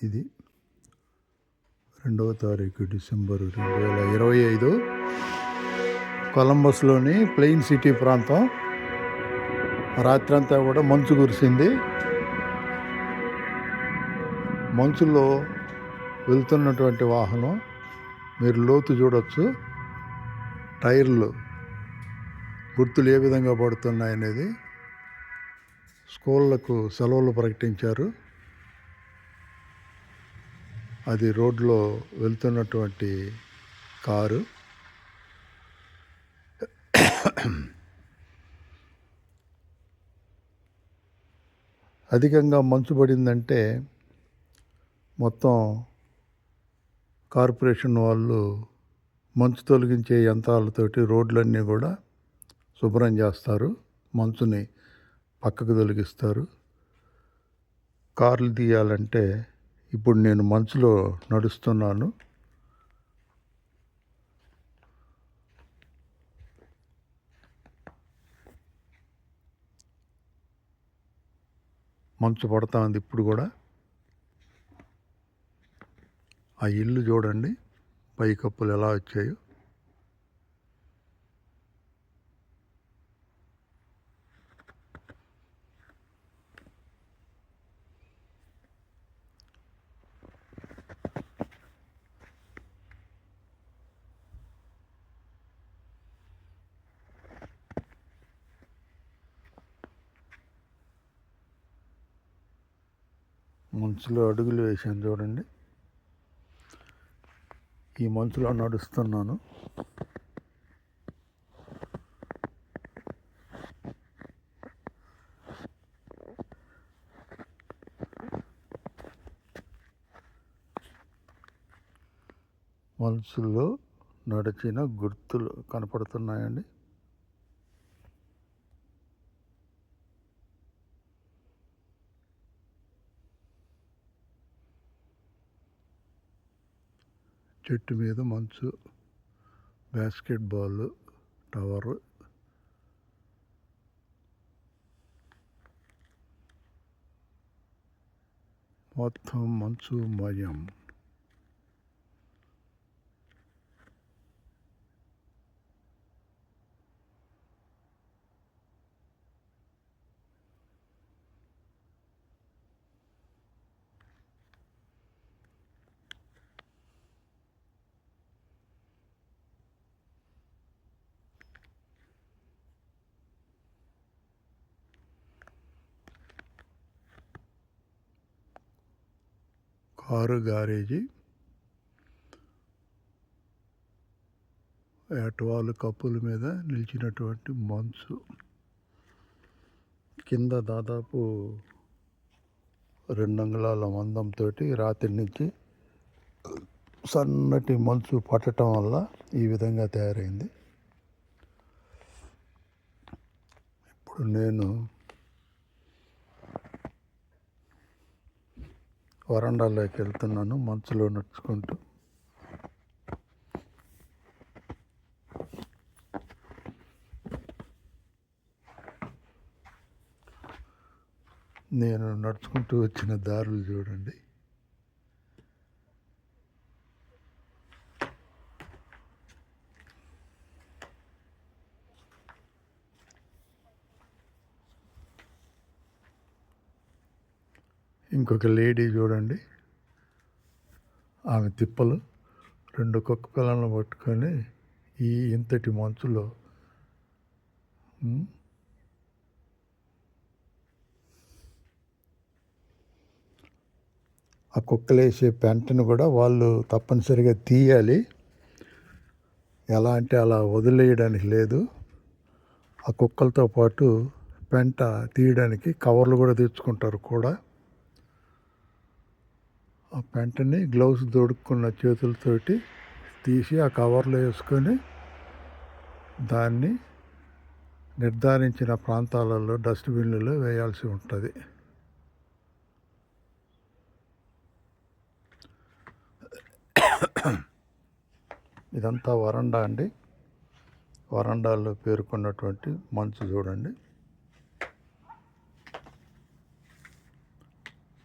ఇది 2వ తారీఖు డిసెంబరు 2025 కొలంబస్లోని ప్లెయిన్ సిటీ ప్రాంతం. రాత్రంతా కూడా మంచు కురిసింది. మంచులో వెళ్తున్నటువంటి వాహనం మీరు లోతు చూడొచ్చు. టైర్లు గుర్తులు ఏ విధంగా పడుతున్నాయనేది. స్కూళ్ళకు సెలవులు ప్రకటించారు. అది రోడ్లో వెళ్తున్నటువంటి కారు. అధికంగా మంచు పడిందంటే మొత్తం కార్పొరేషన్ వాళ్ళు మంచు తొలగించే యంత్రాలతోటి రోడ్లన్నీ కూడా శుభ్రం చేస్తారు. మంచుని పక్కకు తొలగిస్తారు. కార్లు తీయాలంటే ఇప్పుడు నేను మంచులో నడుస్తున్నాను. మంచు పడతా ఉంది ఇప్పుడు కూడా. ఆ ఇల్లు చూడండి, పైకప్పులు ఎలా వచ్చాయో. మంచులో అడుగులు వేసాను చూడండి. ఈ మంచులో నడుస్తున్నాను. మంచులో నడిచిన గుర్తులు కనపడుతున్నాయండి. చెట్టు మీద మంచు, బాస్కెట్బాల్ టవరు, మొత్తం మంచు మయం. Car garage. ఏటవాలు కప్పుల మీద నిలిచినటువంటి మంచు. కింద దాదాపు 2 అంగుళాల మందంతో రాత్రి నుంచి సన్నటి మంచు పట్టడం వల్ల ఈ విధంగా తయారైంది. ఇప్పుడు నేను వరండాలోకి వెళ్తున్నాను మంచులో నడుచుకుంటూ. నేను నడుచుకుంటూ వచ్చిన దారులు చూడండి. ఇంకొక లేడీ చూడండి, ఆమె తిప్పలు 2 కుక్క పిల్లలను పట్టుకొని ఇంతటి మంచులో ఆ కుక్కలేసే పెంటను కూడా వాళ్ళు తప్పనిసరిగా తీయాలి. ఎలా అంటే అలా వదిలేయడానికి లేదు. ఆ కుక్కలతో పాటు పెంట తీయడానికి కవర్లు కూడా తెచ్చుకుంటారు కూడా. ఆ పెంటని గ్లౌస్ దొడుక్కున్న చేతులతోటి తీసి ఆ కవర్లో వేసుకొని దాన్ని నిర్ధారించిన ప్రాంతాలలో డస్ట్బిన్లలో వేయాల్సి ఉంటుంది. ఇదంతా వరండా అండి. వరండాల్లో పేరుకున్నటువంటి మంచు చూడండి.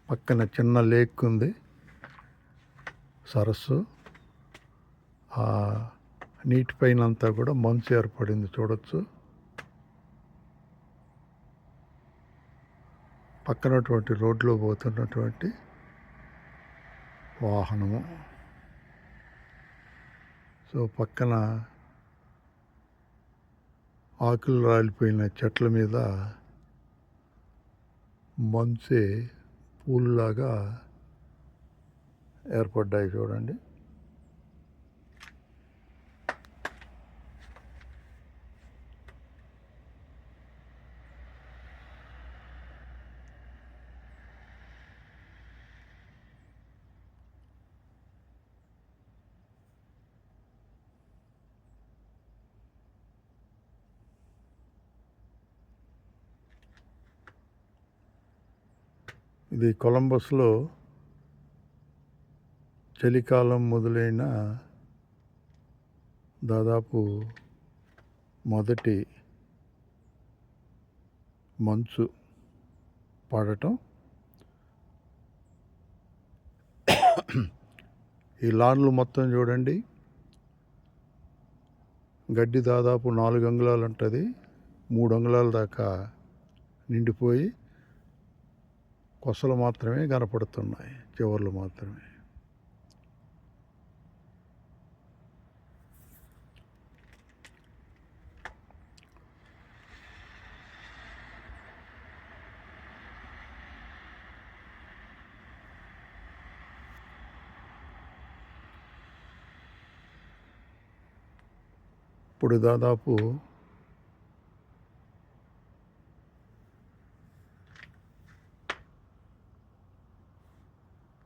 పక్కన చిన్న లేక్ ఉంది. సరస్సు. ఆ నీటిపైన అంతా కూడా మంచు ఏర్పడింది చూడొచ్చు. పక్కనటువంటి రోడ్లో పోతున్నటువంటి వాహనము. సో పక్కన ఆకులు రాలిపోయిన చెట్ల మీద మంచే పూల్లాగా ఏర్పడ్డాయి చూడండి. ఇది కొలంబస్లో చలికాలం మొదలైన దాదాపు మొదటి మంచు పడటం. ఈ లాన్లు మొత్తం చూడండి, గడ్డి దాదాపు 4 అంగుళాలు ఉంటుంది, 3 అంగుళాల దాకా నిండిపోయి కొసలు మాత్రమే కనపడుతున్నాయి, చివర్లు మాత్రమే. ఇప్పుడు దాదాపు